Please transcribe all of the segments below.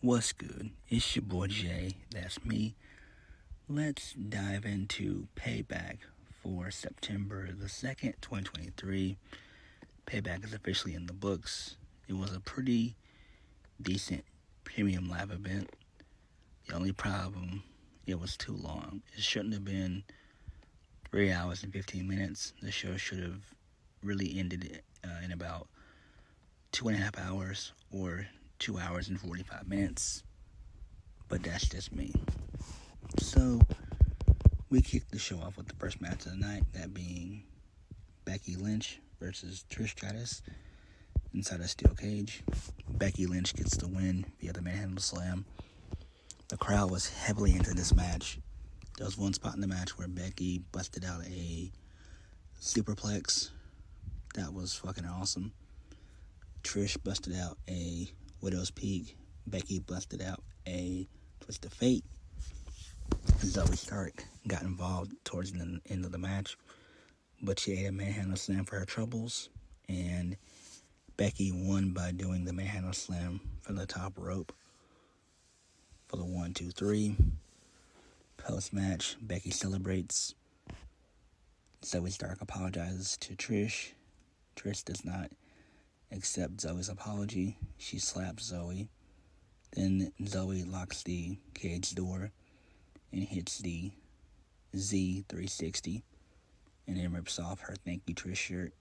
What's good? It's your boy Jay, that's me. Let's dive into Payback for September the 2nd, 2023. Payback is officially in the books. It was a pretty decent premium live event. The only problem, it was too long. It shouldn't have been 3 hours and 15 minutes. The show should have really ended in about 2.5 hours or 2 hours and 45 minutes, but that's just me. So, we kicked the show off with the first match of the night, that being Becky Lynch versus Trish Stratus inside a steel cage. Becky Lynch gets the win via the manhandle slam. The crowd was heavily into this match. There was one spot in the match where Becky busted out a superplex. That was fucking awesome. Trish busted out a Widow's Peak. Becky busted out a Twist of Fate. Zoe Stark got involved towards the end of the match, but she ate a manhandle slam for her troubles, and Becky won by doing the manhandle slam from the top rope for the 1, 2, 3. Post-match, Becky celebrates. Zoe Stark apologizes to Trish. Trish does not accept Zoe's apology. She slaps Zoe. Then Zoe locks the cage door and hits the Z360 and then rips off her Thank You Trish shirt,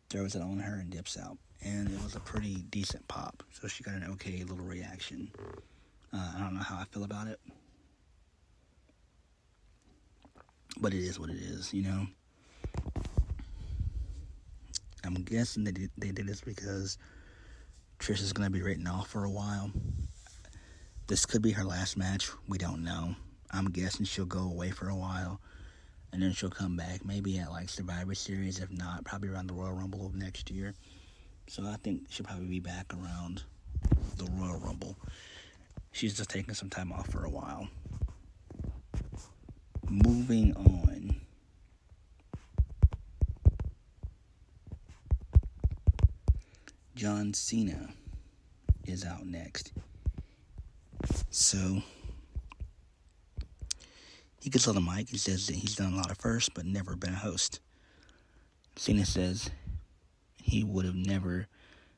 throws it on her, and dips out. And it was a pretty decent pop, so she got an okay little reaction. I don't know how I feel about it, but it is what it is, you know. I'm guessing they did this because Trish is going to be written off for a while. This could be her last match. We don't know. I'm guessing she'll go away for a while, and then she'll come back, maybe at like Survivor Series. If not, probably around the Royal Rumble of next year. So I think she'll probably be back around the Royal Rumble. She's just taking some time off for a while. Moving on. John Cena is out next. So, he gets on the mic and says that he's done a lot of firsts, but never been a host. Cena says he would have never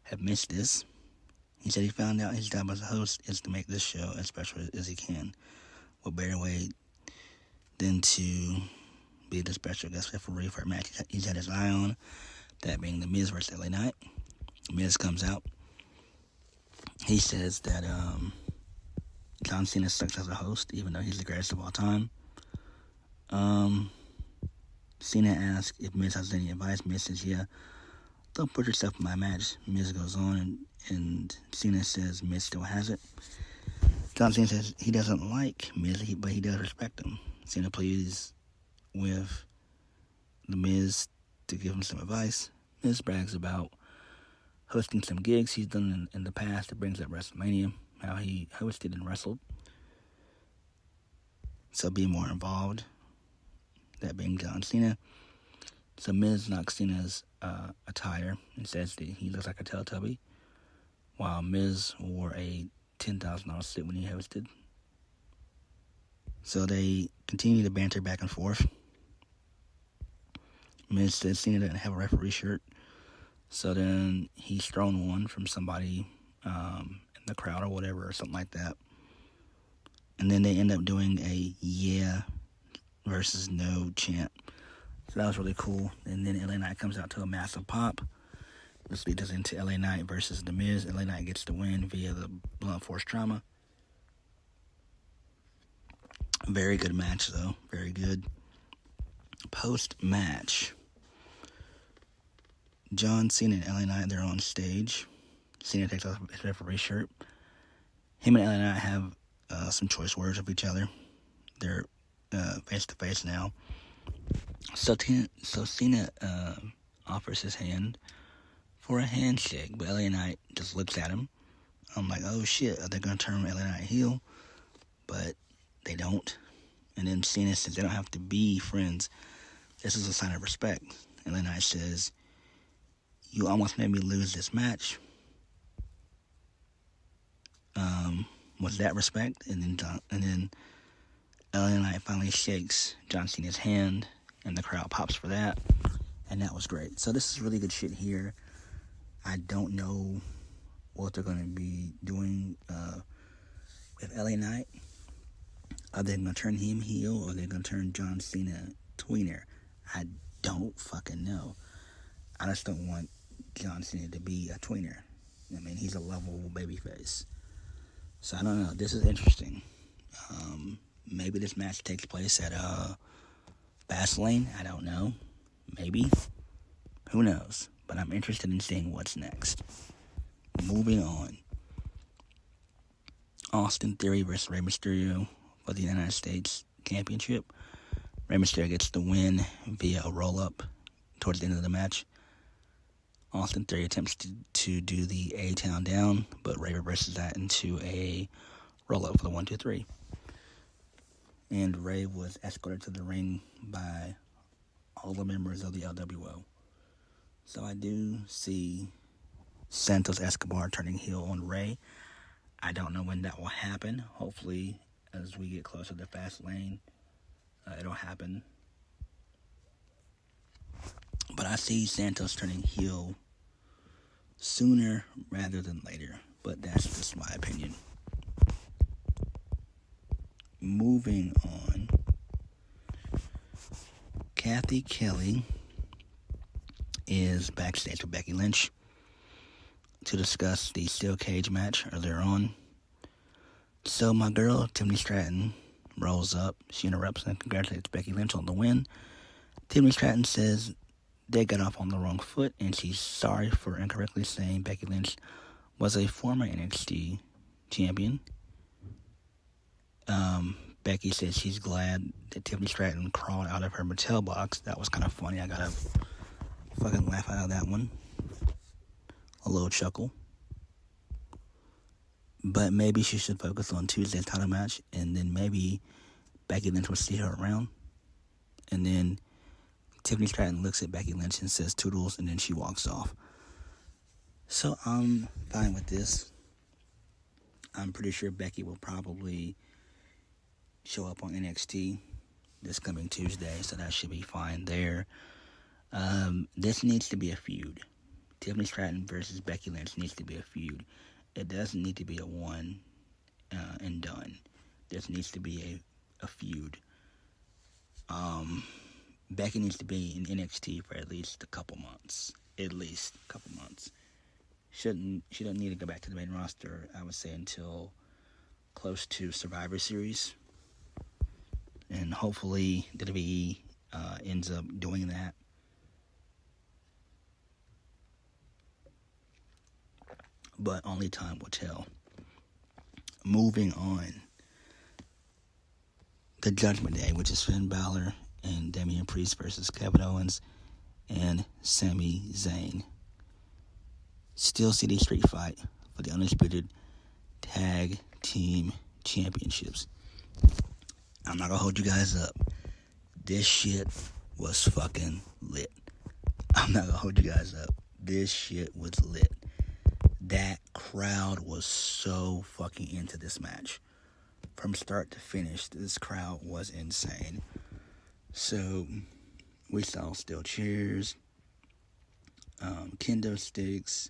have missed this. He said he found out his job as a host is to make this show as special as he can. What better way than to be the special guest referee for a match he's had his eye on, that being The Miz versus LA Knight. Miz comes out. He says that John Cena sucks as a host, even though he's the greatest of all time. Cena asks if Miz has any advice. Miz says, yeah, don't put yourself in my match. Miz goes on, and Cena says Miz still has it. John Cena says he doesn't like Miz, but he does respect him. Cena pleads with The Miz to give him some advice. Miz brags about hosting some gigs he's done in the past. It brings up WrestleMania, how he hosted and wrestled. So be more involved. That being John Cena. So Miz knocks Cena's attire and says that he looks like a Teletubby, while Miz wore a $10,000 suit when he hosted. So they continue to banter back and forth. Miz says Cena doesn't have a referee shirt. So then he's thrown one from somebody in the crowd or whatever, or something like that. And then they end up doing a yeah versus no chant. So that was really cool. And then LA Knight comes out to a massive pop. This leads us into LA Knight versus The Miz. LA Knight gets the win via the blunt force trauma. Very good match, though. Very good. Post-match, John Cena and LA Knight, they're on stage. Cena takes off his referee shirt. Him and LA Knight have some choice words of each other. They're face-to-face now. So Cena offers his hand for a handshake, but LA Knight just looks at him. I'm like, oh shit, are they going to turn LA Knight heel? But they don't. And then Cena says they don't have to be friends. This is a sign of respect. LA Knight says, you almost made me lose this match. was that respect, and then LA Knight finally shakes John Cena's hand, and the crowd pops for that, and that was great. So this is really good shit here. I don't know what they're going to be doing with LA Knight. Are they going to turn him heel, or are they going to turn John Cena tweener? I don't fucking know. I just don't want John Cena to be a tweener. I mean, he's a lovable babyface. So I don't know. This is interesting. Maybe this match takes place at Fastlane. I don't know. Maybe. Who knows? But I'm interested in seeing what's next. Moving on. Austin Theory versus Rey Mysterio for the United States Championship. Rey Mysterio gets the win via a roll-up towards the end of the match. Austin Theory attempts to do the A-Town down, but Rey reverses that into a roll-up for the 1, 2, 3. And Rey was escorted to the ring by all the members of the LWO. So I do see Santos Escobar turning heel on Rey. I don't know when that will happen. Hopefully, as we get closer to Fastlane, it'll happen. But I see Santos turning heel sooner rather than later. But that's just my opinion. Moving on. Kathy Kelly is backstage with Becky Lynch to discuss the steel cage match earlier on. So my girl, Tiffany Stratton, rolls up. She interrupts and congratulates Becky Lynch on the win. Tiffany Stratton says they got off on the wrong foot, and she's sorry for incorrectly saying Becky Lynch was a former NXT champion. Becky says she's glad that Tiffany Stratton crawled out of her Mattel box. That was kind of funny. I got a fucking laugh out of that one. A little chuckle. But maybe she should focus on Tuesday's title match, and then maybe Becky Lynch will see her around. And then Tiffany Stratton looks at Becky Lynch and says toodles, and then she walks off. So I'm fine with this. I'm pretty sure Becky will probably show up on NXT this coming Tuesday, so that should be fine there. This needs to be a feud. Tiffany Stratton versus Becky Lynch needs to be a feud. It doesn't need to be a one and done. This needs to be a feud. Becky needs to be in NXT for at least a couple months. She doesn't need to go back to the main roster, I would say, until close to Survivor Series. And hopefully WWE ends up doing that. But only time will tell. Moving on. The Judgment Day, which is Finn Balor and Damian Priest versus Kevin Owens and Sami Zayn. Steel City Street Fight for the Undisputed Tag Team Championships. I'm not gonna hold you guys up. This shit was fucking lit. I'm not gonna hold you guys up. This shit was lit. That crowd was so fucking into this match. From start to finish, this crowd was insane. So, we saw steel chairs, kendo sticks,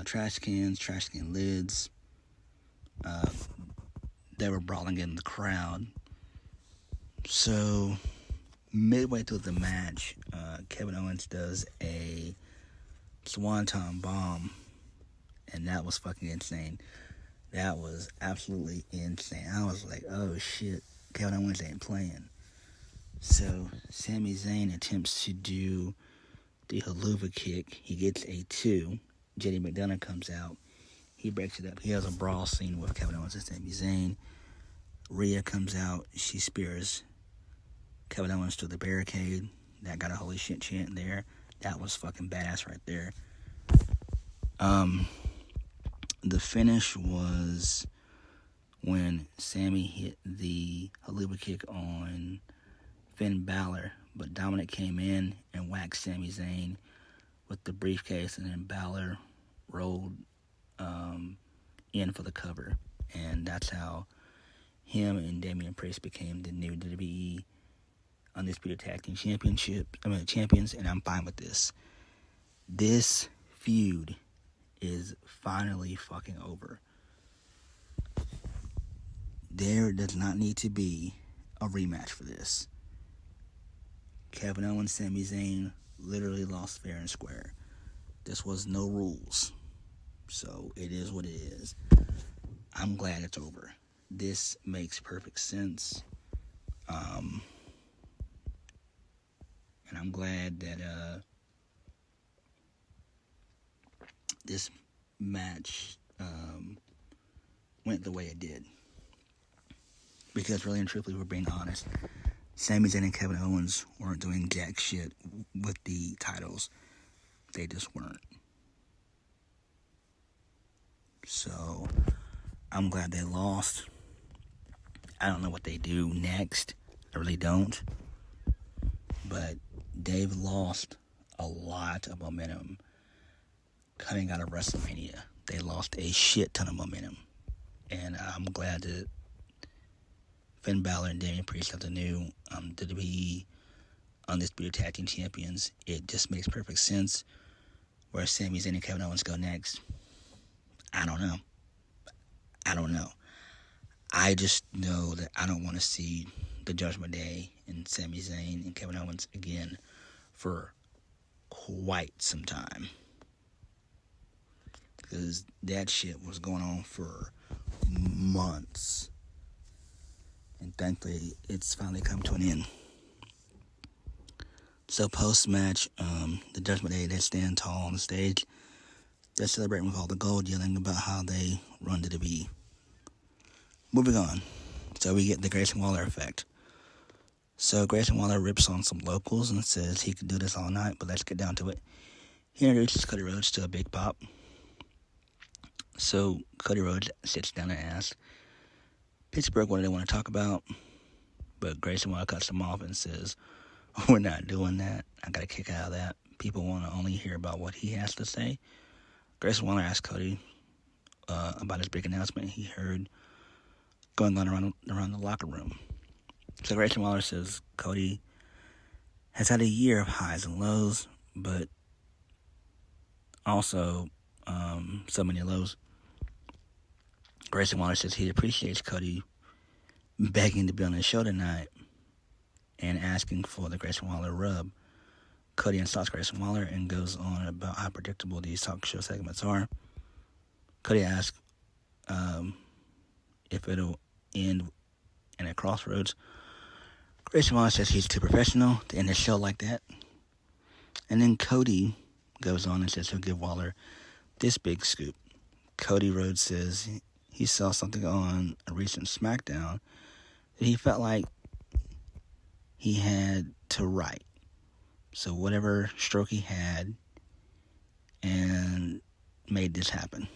trash can lids. They were brawling in the crowd. So, midway through the match, Kevin Owens does a Swanton bomb, and that was fucking insane. That was absolutely insane. I was like, oh shit, Kevin Owens ain't playing. So, Sami Zayn attempts to do the haluva kick. He gets a 2. JD McDonough comes out. He breaks it up. He has a brawl scene with Kevin Owens and Sami Zayn. Rhea comes out. She spears Kevin Owens to the barricade. That got a holy shit chant there. That was fucking badass right there. The finish was when Sami hit the haluva kick on Finn Balor, but Dominic came in and whacked Sami Zayn with the briefcase, and then Balor rolled in for the cover. And that's how him and Damian Priest became the new WWE Undisputed Tag Team champions, and I'm fine with this. This feud is finally fucking over. There does not need to be a rematch for this. Kevin Owens, Sami Zayn literally lost fair and square. This was no rules. So it is what it is. I'm glad it's over. This makes perfect sense. And I'm glad that this match went the way it did. Because really and truthfully, we're being honest, Sami Zayn and Kevin Owens weren't doing jack shit with the titles. They just weren't. So, I'm glad they lost. I don't know what they do next. I really don't. But they've lost a lot of momentum coming out of WrestleMania. They lost a shit ton of momentum. And I'm glad that Finn Balor and Damian Priest are the new WWE Undisputed Tag Team Champions. It just makes perfect sense. Where Sami Zayn and Kevin Owens go next, I don't know. I just know that I don't want to see the Judgment Day and Sami Zayn and Kevin Owens again for quite some time. Because that shit was going on for months. And thankfully, it's finally come to an end. So post-match, the Judgment Day, they stand tall on the stage. They're celebrating with all the gold, yelling about how they run the WWE. Moving on. So we get the Grayson Waller effect. So Grayson Waller rips on some locals and says he could do this all night, but let's get down to it. He introduces Cody Rhodes to a big pop. So Cody Rhodes sits down and asks Pittsburgh what do they want to talk about, but Grayson Waller cuts him off and says, we're not doing that. I got a kick out of that. People want to only hear about what he has to say. Grayson Waller asked Cody about his big announcement he heard going on around the locker room. So Grayson Waller says Cody has had a year of highs and lows, but also so many lows. Grayson Waller says he appreciates Cody begging to be on the show tonight and asking for the Grayson Waller rub. Cody insults Grayson Waller and goes on about how predictable these talk show segments are. Cody asks if it'll end in a crossroads. Grayson Waller says he's too professional to end a show like that. And then Cody goes on and says he'll give Waller this big scoop. Cody Rhodes says he saw something on a recent Smackdown that he felt like he had to write. So whatever stroke he had and made this happen.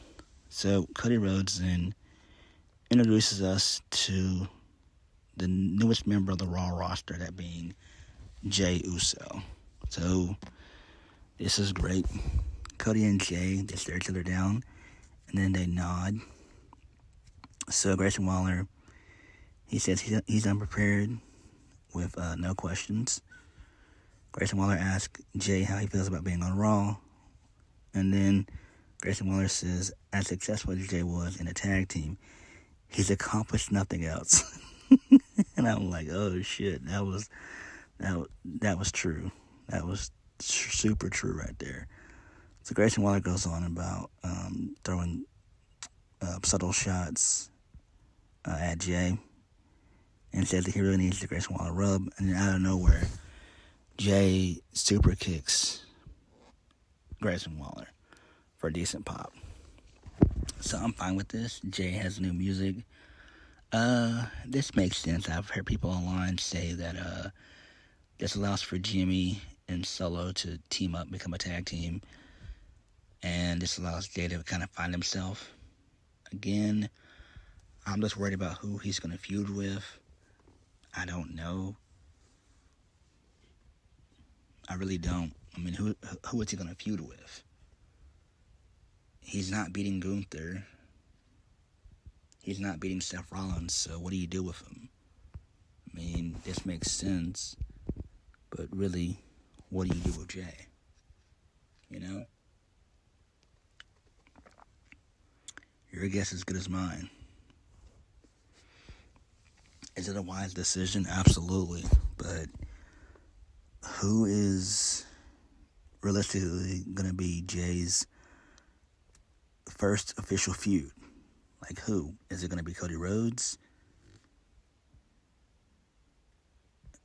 So Cody Rhodes then introduces us to the newest member of the Raw roster, that being Jey Uso. So this is great. Cody and Jey, they stare each other down and then they nod. So Grayson Waller, he says he's unprepared with no questions. Grayson Waller asks Jey how he feels about being on Raw. And then Grayson Waller says, as successful as Jey was in a tag team, he's accomplished nothing else. And I'm like, oh shit, that was true. That was super true right there. So Grayson Waller goes on about throwing subtle shots at Jey and says that he really needs the Grayson Waller rub. And then out of nowhere, Jey super kicks Grayson Waller for a decent pop. So I'm fine with this. Jey has new music. This makes sense. I've heard people online say that this allows for Jimmy and Solo to team up, become a tag team. And this allows Jey to kind of find himself. Again, I'm just worried about who he's going to feud with. I don't know. I really don't. I mean, who is he going to feud with? He's not beating Gunther. He's not beating Seth Rollins, so what do you do with him? I mean, this makes sense, but really, what do you do with Jey? You know? Your guess is as good as mine. Is it a wise decision? Absolutely. But who is realistically going to be Jey's first official feud? Like who? Is it going to be Cody Rhodes?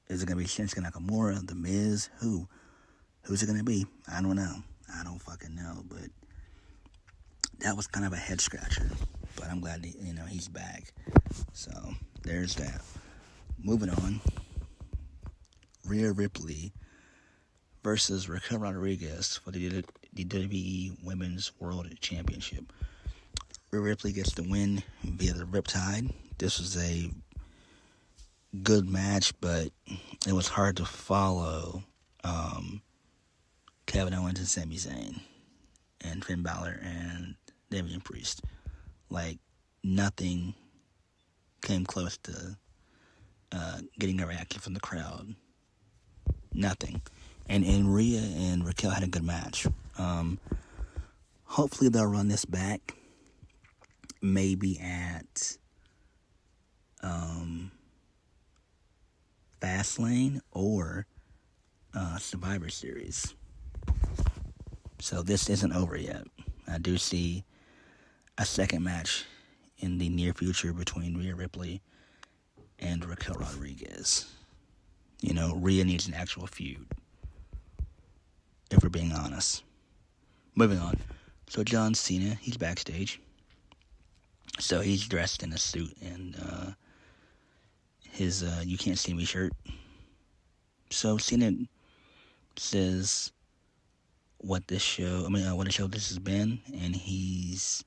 Is it going to be Shinsuke Nakamura, The Miz? Who? Who's it going to be? I don't know. I don't fucking know. But that was kind of a head scratcher. But I'm glad he's back. So there's that. Moving on. Rhea Ripley versus Raquel Rodriguez for the WWE Women's World Championship. Rhea Ripley gets the win via the Riptide. This was a good match, but it was hard to follow Kevin Owens and Sami Zayn and Finn Balor and Damian Priest. Like, nothing came close to getting a reaction from the crowd. Nothing. And Rhea and Raquel had a good match. Hopefully they'll run this back. Maybe at Fastlane or Survivor Series. So this isn't over yet. I do see a second match in the near future between Rhea Ripley and Raquel Rodriguez. Rhea needs an actual feud, if we're being honest. Moving on. So John Cena, he's backstage. So he's dressed in a suit and his You Can't See Me shirt. So Cena says what a show this has been, and he's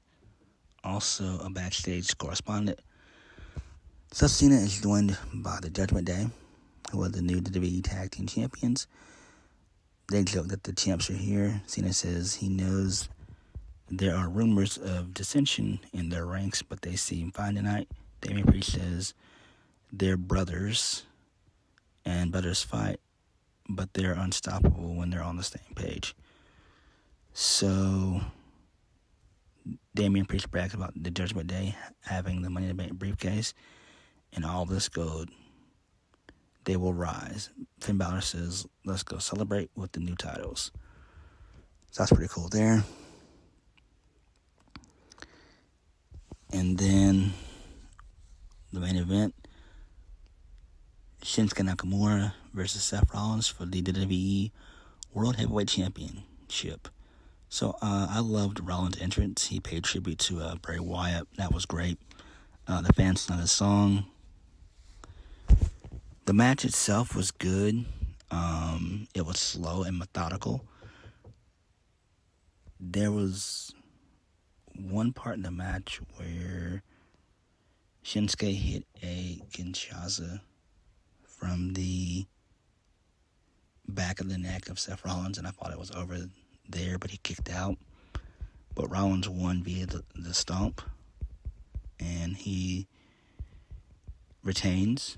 also a backstage correspondent. So Cena is joined by the Judgment Day, who are the new WWE Tag Team Champions. They joke that the champs are here. Cena says he knows there are rumors of dissension in their ranks, but they seem fine tonight. Damian Priest says they're brothers, and brothers fight, but they're unstoppable when they're on the same page. So Damian Priest brags about the Judgment Day having the Money in the Bank briefcase and all this gold. They will rise. Finn Balor says, let's go celebrate with the new titles. So that's pretty cool there. And then the main event, Shinsuke Nakamura versus Seth Rollins for the WWE World Heavyweight Championship. So I loved Rollins' entrance. He paid tribute to Bray Wyatt. That was great. The fans sung his song. The match itself was good. It was slow and methodical. There was one part in the match where Shinsuke hit a Kinshasa from the back of the neck of Seth Rollins, and I thought it was over there, but he kicked out. But Rollins won via the stomp, and he retains.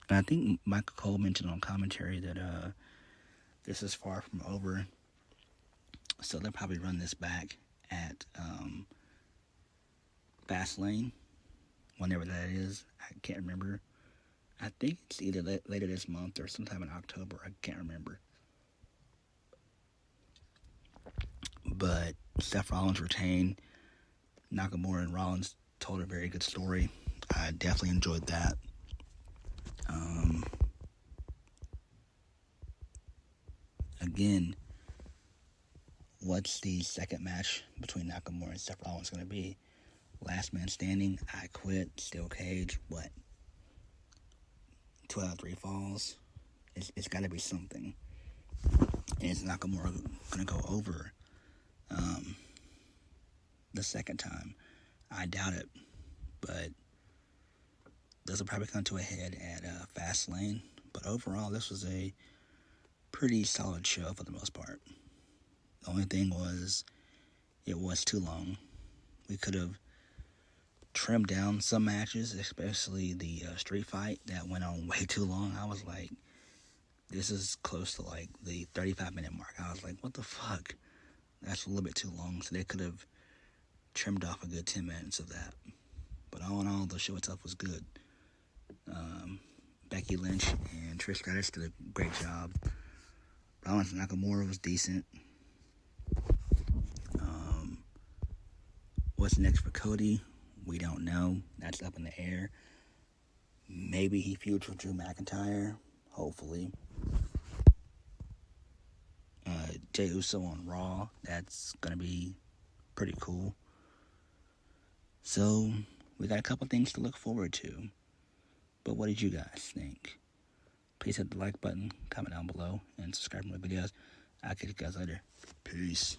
And I think Michael Cole mentioned on commentary that this is far from over, so they'll probably run this back at Fastlane, whenever that is. I can't remember. I think it's either later this month or sometime in October. I can't remember. But Seth Rollins retained. Nakamura and Rollins told a very good story. I definitely enjoyed that. Again, what's the second match between Nakamura and Seth Rollins going to be? Last man standing, I quit, steel cage, what? 2 out of 3 falls? It's got to be something. And is Nakamura going to go over the second time? I doubt it. But this will probably come to a head at Fastlane. But overall, this was a pretty solid show for the most part. The only thing was, it was too long. We could have trimmed down some matches, especially the street fight that went on way too long. I was like, this is close to like the 35-minute mark. I was like, what the fuck? That's a little bit too long. So they could have trimmed off a good 10 minutes of that. But all in all, the show itself was good. Becky Lynch and Trish Stratus did a great job. Owens and Nakamura was decent. What's next for Cody? We don't know. That's up in the air. Maybe he feuds with Drew McIntyre. Hopefully. Jey Uso on Raw. That's going to be pretty cool. So, we got a couple things to look forward to. But what did you guys think? Please hit the like button, comment down below, and subscribe to my videos. I'll catch you guys later. Peace.